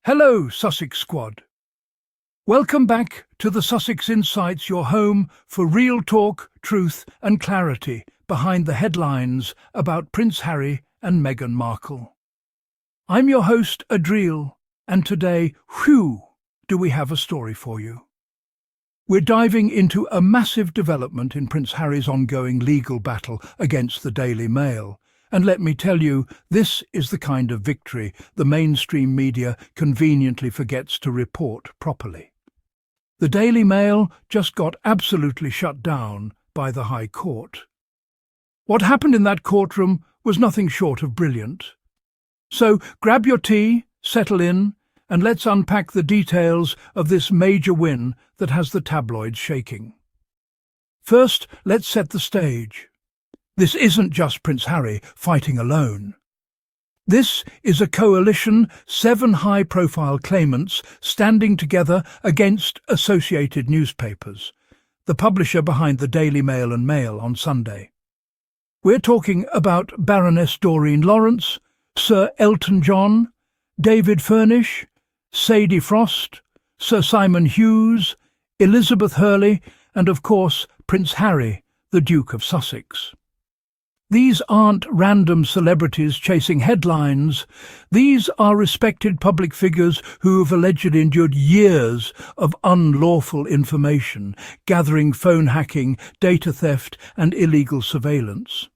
Hello, Sussex Squad. Welcome back to the Sussex Insights, your home for real talk, truth and clarity behind the headlines about Prince Harry and Meghan Markle. I'm your host, Adriel, and today, do we have a story for you. We're diving into a massive development in Prince Harry's ongoing legal battle against the Daily Mail. And let me tell you, this is the kind of victory the mainstream media conveniently forgets to report properly. The Daily Mail just got absolutely shut down by the High Court. What happened in that courtroom was nothing short of brilliant. So grab your tea, settle in, and let's unpack the details of this major win that has the tabloids shaking. First, let's set the stage. This isn't just Prince Harry fighting alone. This is a coalition, 7 high-profile claimants standing together against Associated Newspapers, the publisher behind the Daily Mail and Mail on Sunday. We're talking about Baroness Doreen Lawrence, Sir Elton John, David Furnish, Sadie Frost, Sir Simon Hughes, Elizabeth Hurley, and of course Prince Harry, the Duke of Sussex. These aren't random celebrities chasing headlines. These are respected public figures who have allegedly endured years of unlawful information, gathering, phone hacking, data theft and illegal surveillance.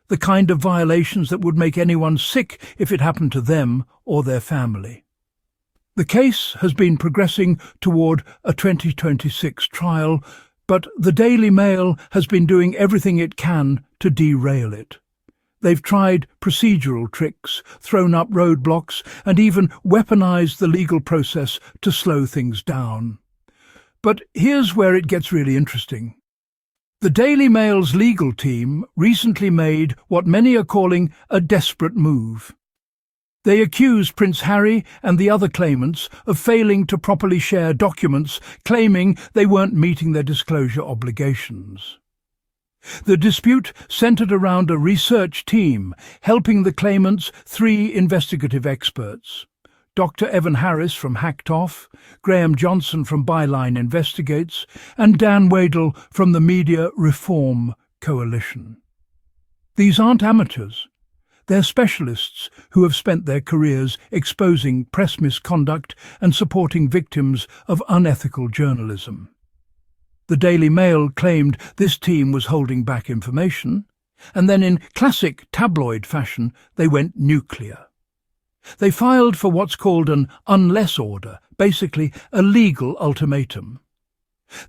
The kind of violations that would make anyone sick if it happened to them or their family. The case has been progressing toward a 2026 trial, but the Daily Mail has been doing everything it can to derail it. They've tried procedural tricks, thrown up roadblocks, and even weaponized the legal process to slow things down. But here's where it gets really interesting. The Daily Mail's legal team recently made what many are calling a desperate move. They accused Prince Harry and the other claimants of failing to properly share documents, claiming they weren't meeting their disclosure obligations. The dispute centered around a research team helping the claimants 3 investigative experts: Dr. Evan Harris from Hacked Off, Graham Johnson from Byline Investigates, and Dan Wadle from the Media Reform Coalition. These aren't amateurs. They're specialists who have spent their careers exposing press misconduct and supporting victims of unethical journalism. The Daily Mail claimed this team was holding back information, and then in classic tabloid fashion they went nuclear. They filed for what's called an unless order, basically a legal ultimatum.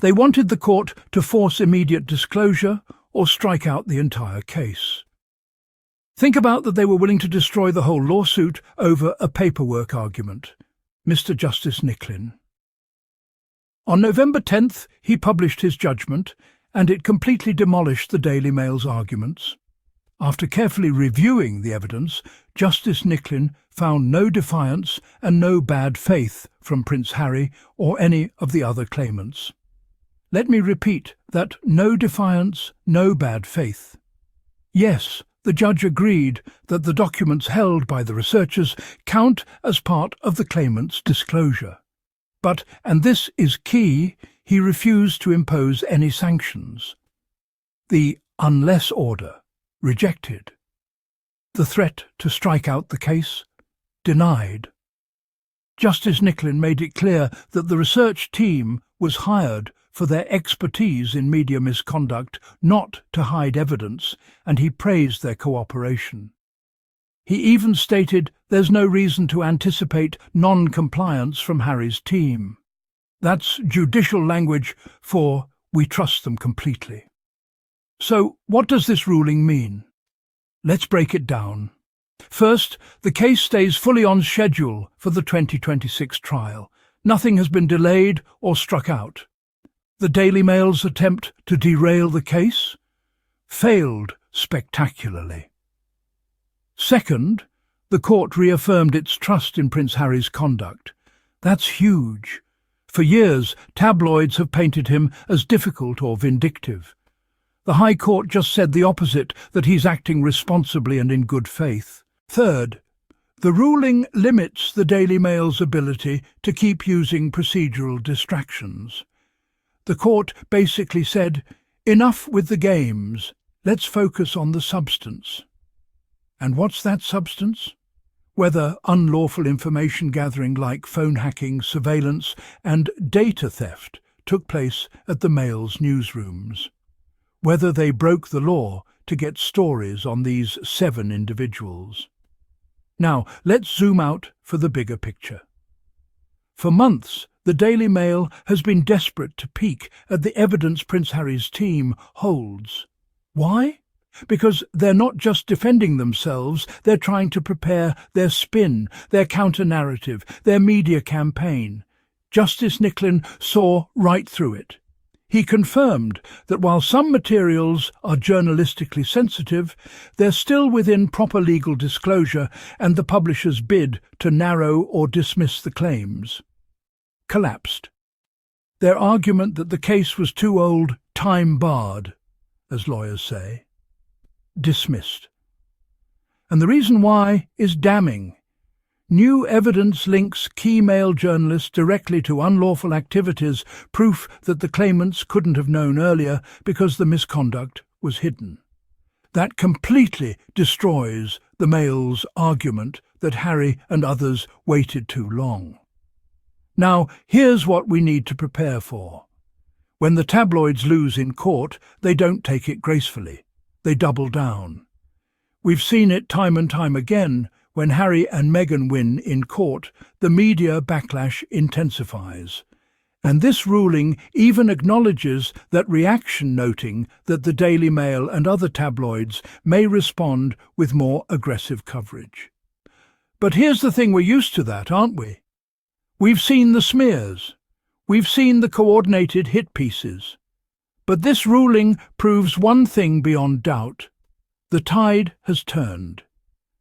They wanted the court to force immediate disclosure or strike out the entire case. Think about that they were willing to destroy the whole lawsuit over a paperwork argument. Mr. Justice Nicklin. On November 10th, he published his judgment, and it completely demolished the Daily Mail's arguments. After carefully reviewing the evidence, Justice Nicklin found no defiance and no bad faith from Prince Harry or any of the other claimants. Let me repeat that: no defiance, no bad faith. Yes, the judge agreed that the documents held by the researchers count as part of the claimant's disclosure. But, and this is key, he refused to impose any sanctions. The unless order, rejected. The threat to strike out the case, denied. Justice Nicklin made it clear that the research team was hired for their expertise in media misconduct, not to hide evidence, and he praised their cooperation. He even stated there's no reason to anticipate non-compliance from Harry's team. That's judicial language for "we trust them completely." So what does this ruling mean? Let's break it down. First, the case stays fully on schedule for the 2026 trial. Nothing has been delayed or struck out. The Daily Mail's attempt to derail the case failed spectacularly. Second, the court reaffirmed its trust in Prince Harry's conduct. That's huge. For years, tabloids have painted him as difficult or vindictive. The High Court just said the opposite, that he's acting responsibly and in good faith. Third, The ruling limits the Daily Mail's ability to keep using procedural distractions. The court basically said, "Enough with the games, let's focus on the substance." And what's that substance? Whether unlawful information gathering like phone hacking, surveillance and data theft took place at the Mail's newsrooms. Whether they broke the law to get stories on these 7 individuals. Now, let's zoom out for the bigger picture. For months, the Daily Mail has been desperate to peek at the evidence Prince Harry's team holds. Why? Because they're not just defending themselves, they're trying to prepare their spin, their counter-narrative, their media campaign. Justice Nicklin saw right through it. He confirmed that while some materials are journalistically sensitive, they're still within proper legal disclosure, and the publisher's bid to narrow or dismiss the claims collapsed. Their argument that the case was too old, time-barred, as lawyers say, dismissed. And the reason why is damning. New evidence links key Mail journalists directly to unlawful activities, proof that the claimants couldn't have known earlier because the misconduct was hidden. That completely destroys the Mail's argument that Harry and others waited too long. Now, here's what we need to prepare for. When the tabloids lose in court, they don't take it gracefully. They double down. We've seen it time and time again. When Harry and Meghan win in court, the media backlash intensifies. And this ruling even acknowledges that reaction, noting that the Daily Mail and other tabloids may respond with more aggressive coverage. But here's the thing, we're used to that, aren't we? We've seen the smears. We've seen the coordinated hit pieces. But this ruling proves one thing beyond doubt. The tide has turned.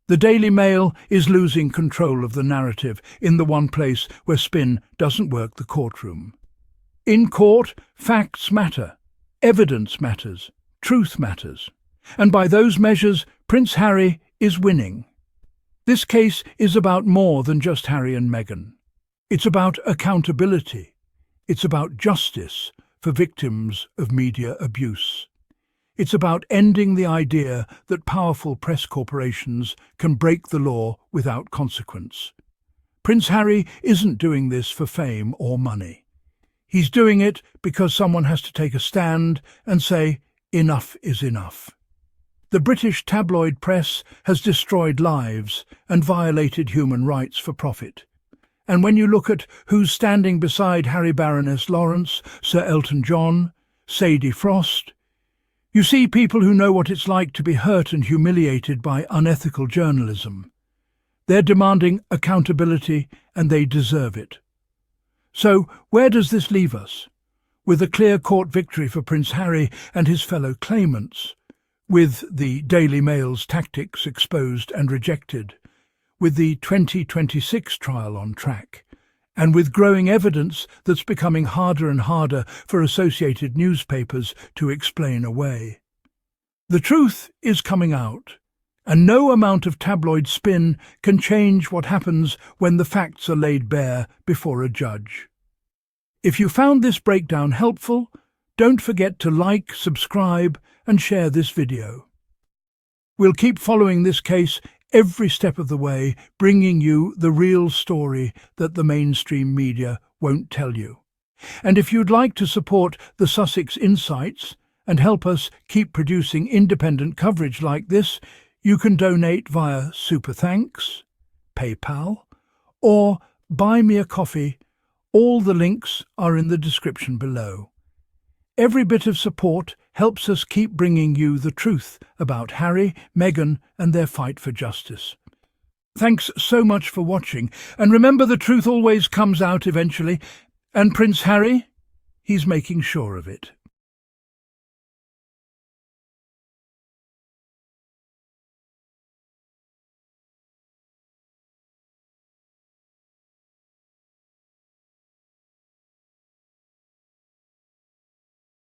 The Daily Mail is losing control of the narrative in the one place where spin doesn't work, the courtroom. In court, facts matter, evidence matters, truth matters. And by those measures, Prince Harry is winning. This case is about more than just Harry and Meghan. It's about accountability. It's about justice for victims of media abuse. It's about ending the idea that powerful press corporations can break the law without consequence. Prince Harry isn't doing this for fame or money. He's doing it because someone has to take a stand and say, enough is enough. The British tabloid press has destroyed lives and violated human rights for profit. And when you look at who's standing beside Harry Baroness Lawrence, Sir Elton John, Sadie Frost, you see people who know what it's like to be hurt and humiliated by unethical journalism. They're demanding accountability, and they deserve it. So, where does this leave us? With a clear court victory for Prince Harry and his fellow claimants, with the Daily Mail's tactics exposed and rejected, with the 2026 trial on track, and with growing evidence that's becoming harder and harder for associated newspapers to explain away. The truth is coming out, and no amount of tabloid spin can change what happens when the facts are laid bare before a judge. If you found this breakdown helpful, don't forget to like, subscribe, and share this video. We'll keep following this case every step of the way, bringing you the real story that the mainstream media won't tell you. And if you'd like to support the Sussex Insights and help us keep producing independent coverage like this, you can donate via Super Thanks, PayPal, or Buy Me a Coffee. All the links are in the description below. Every bit of support helps us keep bringing you the truth about Harry, Meghan, and their fight for justice. Thanks so much for watching, and remember, the truth always comes out eventually, and Prince Harry, he's making sure of it.